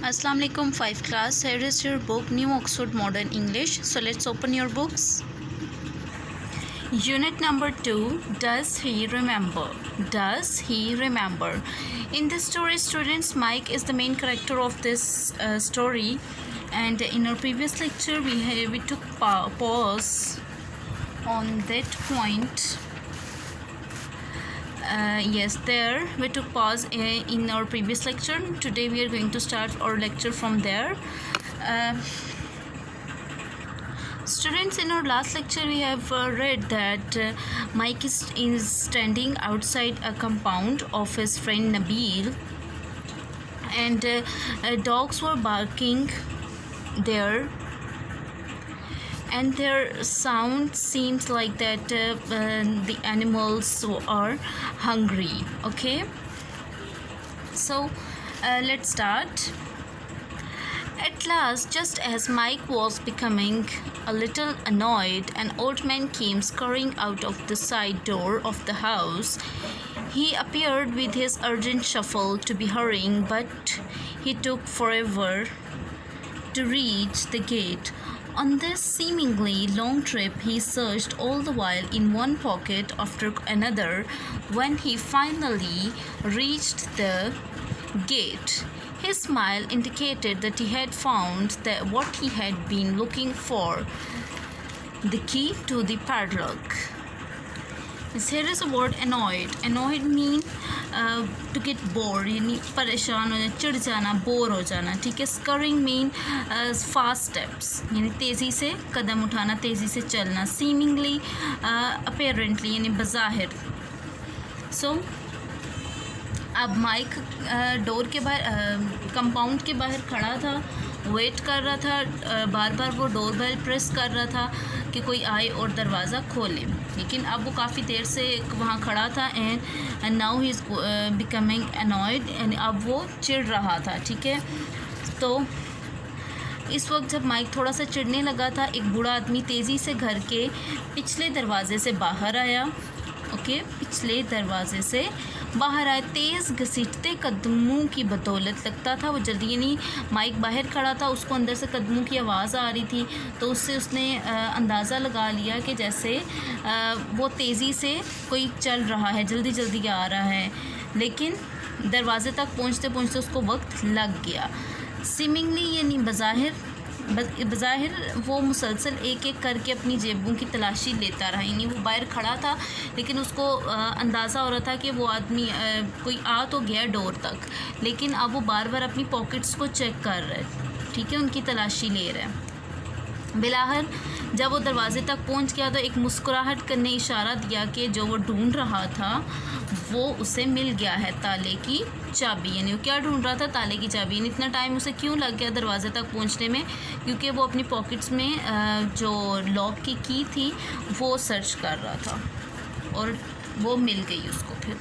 Assalamu alaikum 5 class. Here is your book New Oxford Modern English. So let's open your books. Unit number 2. Does he remember? Does he remember? In this story, students, Mike is the main character of this story, and in our previous lecture we took pause on that point. Yes, there we took pause in our previous lecture. Today we are going to start our lecture from there. Students, in our last lecture we have read that Mike is standing outside a compound of his friend Nabil, and dogs were barking there, and their sound seems like that the animals are hungry. Okay, so let's start. At last, just as Mike was becoming a little annoyed, an old man came scurrying out of the side door of the house. He appeared with his urgent shuffle to be hurrying, but he took forever to reach the gate. On this seemingly long trip, he searched all the while in one pocket after another. When he finally reached the gate, his smile indicated that he had found what he had been looking for, the key to the padlock. Here is a word annoyed. Annoyed mean to get bored, यानी परेशान हो जाना, चिढ़ जाना, bore हो जाना. ठीक है. Scurrying mean fast steps, यानी तेज़ी से कदम उठाना, तेज़ी से चलना. Seemingly, apparently, यानी बज़ाहिर. So अब माइक डोर के बाहर, कंपाउंड के बाहर खड़ा था, वेट कर रहा था, बार बार वो डोर बेल प्रेस कर रहा था कि कोई आए और दरवाज़ा खोले. लेकिन अब वो काफ़ी देर से वहाँ खड़ा था, and now he is becoming annoyed, and अब वो चिढ़ रहा था. ठीक है. तो इस वक्त जब माइक थोड़ा सा चिढ़ने लगा था, एक बूढ़ा आदमी तेज़ी से घर के पिछले दरवाजे से बाहर आया. ओके, पिछले दरवाजे से बाहर आए. तेज़ घसीटते कदमों की बदौलत लगता था वो जल्दी, यानी माइक बाहर खड़ा था, उसको अंदर से कदमों की आवाज़ आ रही थी, तो उससे उसने अंदाज़ा लगा लिया कि जैसे वो तेज़ी से कोई चल रहा है, जल्दी जल्दी आ रहा है. लेकिन दरवाजे तक पहुंचते पहुंचते उसको वक्त लग गया. सीमिंगली यानी बज़ाहिर वो मुसलसल एक एक करके अपनी जेबों की तलाशी लेता रहा. यानी वो बाहर खड़ा था, लेकिन उसको अंदाज़ा हो रहा था कि वो आदमी कोई आ तो गया डोर तक, लेकिन अब वो बार बार अपनी पॉकेट्स को चेक कर रहा है. ठीक है, उनकी तलाशी ले रहा है. बिलाहर जब वो दरवाज़े तक पहुंच गया तो एक मुस्कुराहट करने इशारा दिया कि जो वो ढूंढ रहा था वो उसे मिल गया है, ताले की चाबी. यानी वो क्या ढूंढ रहा था? ताले की चाबी. यानी इतना टाइम उसे क्यों लग गया दरवाज़े तक पहुंचने में? क्योंकि वो अपनी पॉकेट्स में जो लॉक की थी वो सर्च कर रहा था, और वो मिल गई उसको. फिर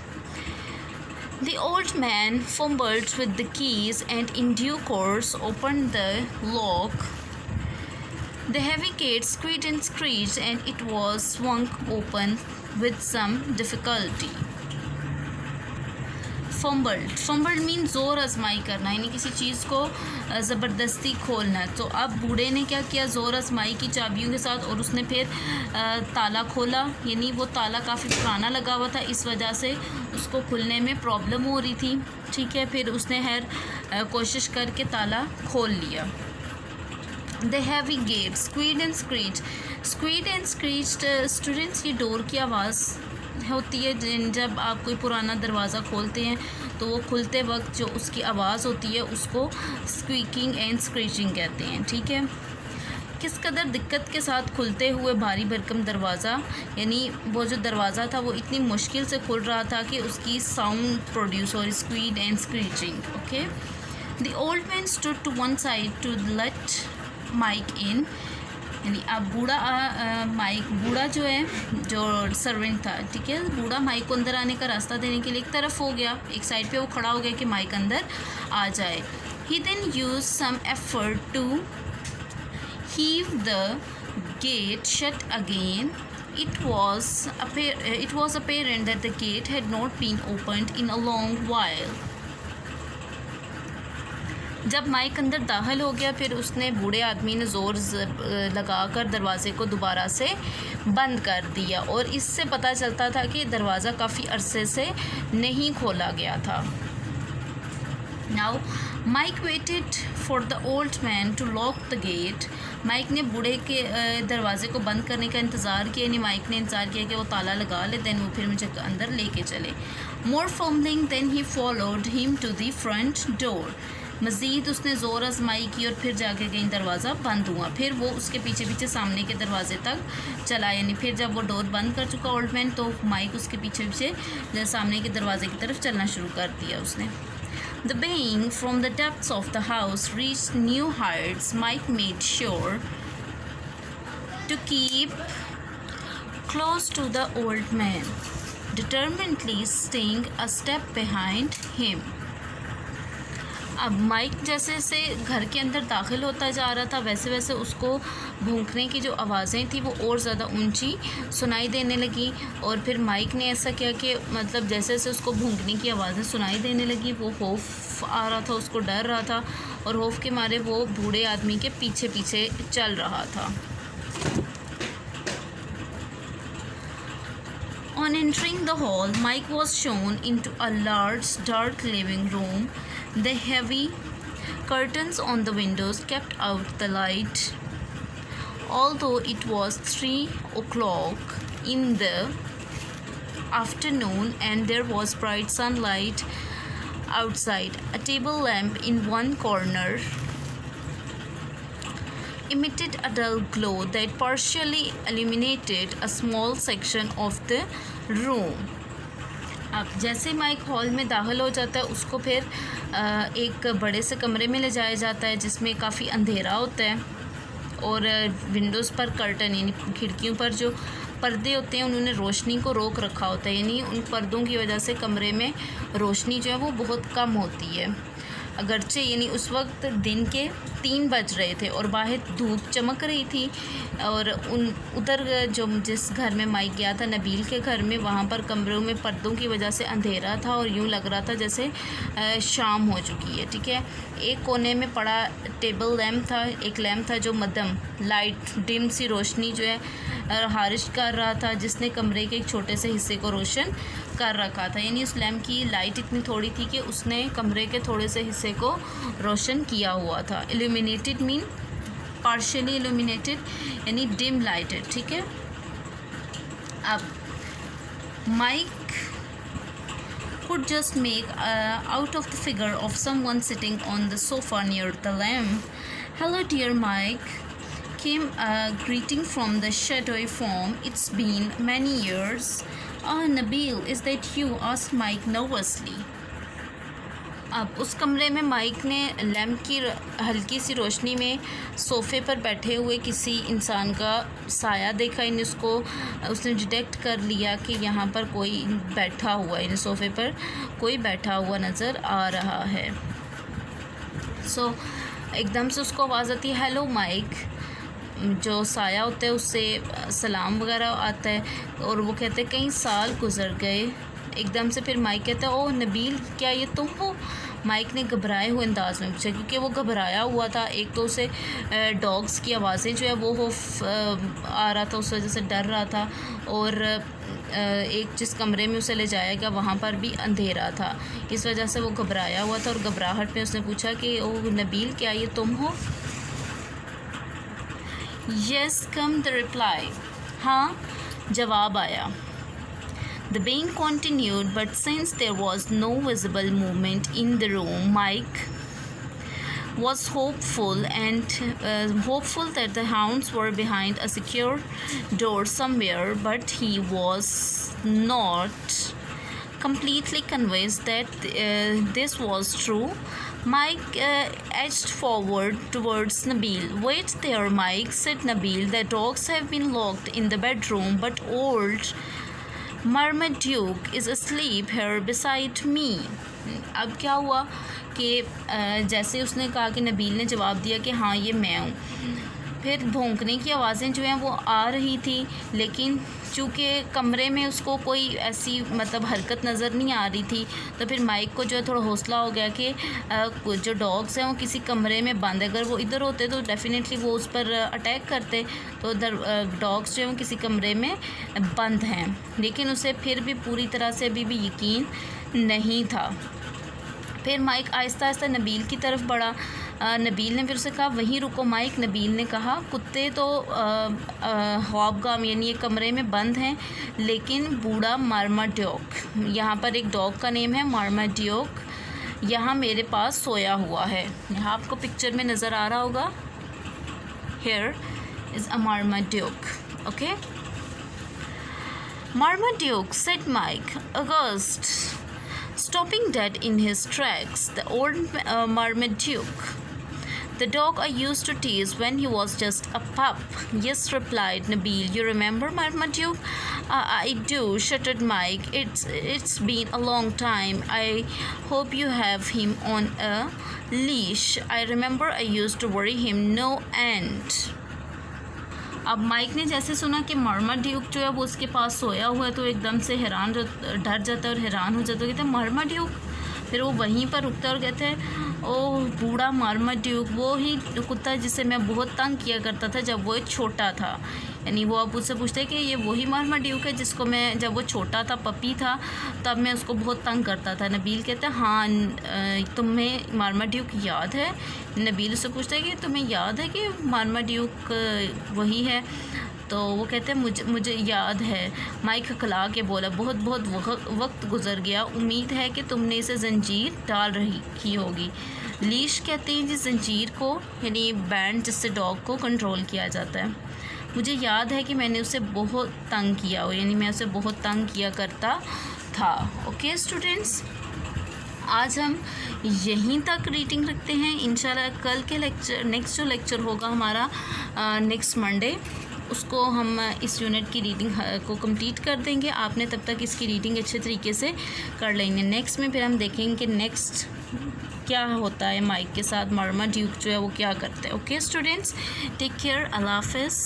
The old man fumbled with the keys and in due course opened the lock. The heavy gate squeaked and screeched, and it was swung open with some difficulty. Fumbled means ज़ोर आजमाई करना, यानी किसी चीज़ को ज़बरदस्ती खोलना. तो अब बूढ़े ने क्या किया? ज़ोर आजमाई की चाबियों के साथ, और उसने फिर ताला खोला. यानी वो ताला काफ़ी पुराना लगा हुआ था, इस वजह से उसको खुलने में प्रॉब्लम हो रही थी. ठीक है. फिर उसने कोशिश करके ताला खोल लिया. The heavy gate squeaked and screeched. Squeaked and screeched, students, ये डोर की आवाज़ होती है. जब आप कोई पुराना दरवाज़ा खोलते हैं तो वो खुलते वक्त जो उसकी आवाज़ होती है उसको स्क्वीकिंग एंड स्क्रीचिंग कहते हैं. ठीक है. किस कदर दिक्कत के साथ खुलते हुए भारी भरकम दरवाज़ा, यानी वो जो दरवाज़ा था वो इतनी मुश्किल से खुल रहा था कि उसकी साउंड प्रोड्यूस और squeaked and screeching. Okay. The old man stood to one side to let Mike in. यानी अब बूढ़ा जो है, जो सर्वेंट था, ठीक है, बूढ़ा माइक को अंदर आने का रास्ता देने के लिए एक तरफ हो गया, एक साइड पे वो खड़ा हो गया कि माइक अंदर आ जाए. He then use some effort to heave the gate shut again. It was apparent that the gate had not been opened in a long while. जब माइक अंदर दाखिल हो गया फिर उसने बूढ़े आदमी ने ज़ोर लगाकर दरवाज़े को दोबारा से बंद कर दिया और इससे पता चलता था कि दरवाज़ा काफ़ी अरसे से नहीं खोला गया था। Now Mike waited for the old man to lock the gate. Mike ने बूढ़े के दरवाज़े को बंद करने का इंतज़ार किया, यानी माइक ने इंतज़ार किया कि वो ताला लगा ले, दैन वो फिर मुझे अंदर लेके चले। More fumbling then he followed him to the front door. मज़ीद उसने ज़ोर आजमाई की और फिर जाके कहीं दरवाज़ा बंद हुआ, फिर वो उसके पीछे पीछे सामने के दरवाजे तक चला, यानी फिर जब वो डोर बंद कर चुका ओल्ड मैन तो माइक उसके पीछे पीछे सामने के दरवाजे की तरफ चलना शुरू कर दिया उसने। The baying from the depths of the house reached new heights. Mike made sure to keep close to the old man, determinedly staying a step behind him. अब माइक जैसे जैसे घर के अंदर दाखिल होता जा रहा था वैसे वैसे उसको भौंकने की जो आवाज़ें थी वो और ज़्यादा ऊंची सुनाई देने लगी और फिर माइक ने ऐसा किया कि मतलब जैसे जैसे उसको भौंकने की आवाज़ें सुनाई देने लगी वो खौफ आ रहा था, उसको डर रहा था और खौफ के मारे वो बूढ़े आदमी के पीछे पीछे चल रहा था। On entering the hall, Mike was shown into a large, dark living room. The heavy curtains on the windows kept out the light. Although it was 3 o'clock in the afternoon and there was bright sunlight outside, a table lamp in one corner emitted a dull glow that partially illuminated a small section of the room. अब जैसे mic hall में दाखिल हो जाता है उसको फिर एक बड़े से कमरे में ले जाया जाता है जिसमें काफ़ी अंधेरा होता है और विंडोज़ पर कर्टन यानी खिड़कियों पर जो पर्दे होते हैं उन्होंने रोशनी को रोक रखा होता है, यानी उन पर्दों की वजह से कमरे में रोशनी जो है वो बहुत कम होती है। अगरचे यानी उस वक्त दिन के 3 बज रहे थे और बाहर धूप चमक रही थी और उधर जो जिस घर में माइक गया था नबील के घर में, वहाँ पर कमरों में पर्दों की वजह से अंधेरा था और यूँ लग रहा था जैसे शाम हो चुकी है। ठीक है, एक कोने में पड़ा टेबल लैम्प था, एक लैम्प था जो मध्यम लाइट डिम सी रोशनी जो है हारिश कर रहा था, जिसने कमरे के एक छोटे से हिस्से को रोशन कर रखा था, यानी उस लैम्प की लाइट इतनी थोड़ी थी कि उसने कमरे के थोड़े से हिस्से को रोशन किया हुआ था। इल्यूमिनेटेड मीन पार्शियली इल्यूमिनेटेड यानी डिम लाइटेड। ठीक है, अब mic could just make out of the figure of someone sitting on the sofa near the lamp. "Hello, dear Mike," came a greeting from the shadowy form. "It's been many years." "Ah, Nabil, is that you?" asked Mike nervously. अब उस कमरे में mic ने lamp की हल्की सी रोशनी में सोफ़े पर बैठे हुए किसी इंसान का साया देखा, इन उसको उसने डिटेक्ट कर लिया कि यहाँ पर कोई बैठा हुआ है, इन सोफ़े पर कोई बैठा हुआ नज़र आ रहा है। सो एकदम से उसको आवाज़ आती है, "हेलो माइक।" जो साया होता है उससे सलाम वगैरह आता है और वो कहते हैं कई साल गुजर गए। एकदम से फिर माइक कहता है, "ओह नबील, क्या ये तुम हो?" माइक ने घबराए हुए अंदाज में पूछा, क्योंकि वो घबराया हुआ था। एक तो उसे डॉग्स की आवाज़ें जो है वो आ रहा था, उस वजह से डर रहा था और एक जिस कमरे में उसे ले जाया गया वहाँ पर भी अंधेरा था, इस वजह से वो घबराया हुआ था और घबराहट में उसने पूछा कि ओह नबील, क्या ये तुम हो? "Yes, come," the reply. हाँ, जवाब आया। The baying continued, but since there was no visible movement in the room, Mike was hopeful that the hounds were behind a secure door somewhere, but he was not completely convinced that this was true. Mike edged forward towards Nabil. "Wait there, Mike," said Nabil. "The dogs have been locked in the bedroom, but old Marmaduke is asleep here beside me." अब क्या हुआ कि जैसे उसने कहा कि नबील ने जवाब दिया कि हाँ ये मैं हूँ, फिर भौंकने की आवाज़ें जो हैं वो आ रही थी, लेकिन चूँकि कमरे में उसको कोई ऐसी मतलब हरकत नज़र नहीं आ रही थी, तो फिर माइक को जो है थोड़ा हौसला हो गया कि जो डॉग्स हैं वो किसी कमरे में बंद है, अगर वो इधर होते तो डेफिनेटली वो उस पर अटैक करते। तो उधर डॉग्स जो हैं वो किसी कमरे में बंद हैं, लेकिन उसे फिर भी पूरी तरह से अभी भी यकीन नहीं था। फिर माइक आहिस्ता आहिस्ता नबील की तरफ बढ़ा। नबील ने फिर उसे कहा वहीं रुको माइक। नबील ने कहा कुत्ते तो ख्वाबगाम यानी ये कमरे में बंद हैं, लेकिन बूढ़ा मार्माड्यूक, यहाँ पर एक डॉग का नेम है मार्माड्यूक, यहाँ मेरे पास सोया हुआ है। यहाँ आपको पिक्चर में नज़र आ रहा होगा, here is a Marmaduke. Okay, Marmaduke said Mike. August stopping dead in his tracks, the old Marmaduke, the dog I used to tease when he was just a pup. Yes, replied Nabil. You remember Marmaduke? I do, shuddered Mike. It's been a long time. I hope you have him on a leash. I remember I used to worry him no end. अब mic ने जैसे सुना कि मार्माड्यूक जो है वो उसके पास सोया हुआ है, तो एकदम से डर जाता है और हैरान हो जाता है। कहते हैं मार्माड्यूक, फिर वो वहीं पर रुकता है और कहते हैं ओह बूढ़ा मार्माड्यूक, वो ही कुत्ता जिसे मैं बहुत तंग किया करता था जब वो एक छोटा था। यानी वो अब उससे पूछते हैं कि ये वही मार्माड्यूक है जिसको मैं जब वो छोटा था, पपी था, तब मैं उसको बहुत तंग करता था। नबील कहते हैं हाँ तुम्हें मार्माड्यूक याद है? नबील उससे पूछता है कि तुम्हें याद है कि मार्माड्यूक वही है? तो वो कहते हैं मुझे याद है। माइक खला के बोला बहुत वक्त गुजर गया, उम्मीद है कि तुमने इसे जंजीर डाल रही होगी। लीश कहते हैं जिस जंजीर को, यानी बैंड जिससे डॉग को कंट्रोल किया जाता है। मुझे याद है कि मैंने उसे बहुत तंग किया हो, यानी मैं उसे बहुत तंग किया करता था। ओके स्टूडेंट्स, आज हम यहीं तक रीडिंग रखते हैं। इंशाल्लाह कल के लेक्चर, नेक्स्ट जो लेक्चर होगा हमारा नेक्स्ट मंडे, उसको हम इस यूनिट की रीडिंग को कंप्लीट कर देंगे। आपने तब तक इसकी रीडिंग अच्छे तरीके से कर लेंगे। नेक्स्ट में फिर हम देखेंगे कि नेक्स्ट क्या होता है माइक के साथ, मार्माड्यूक जो है वो क्या करते हैं। ओके स्टूडेंट्स, टेक केयर, अल्लाह हाफ़िज़।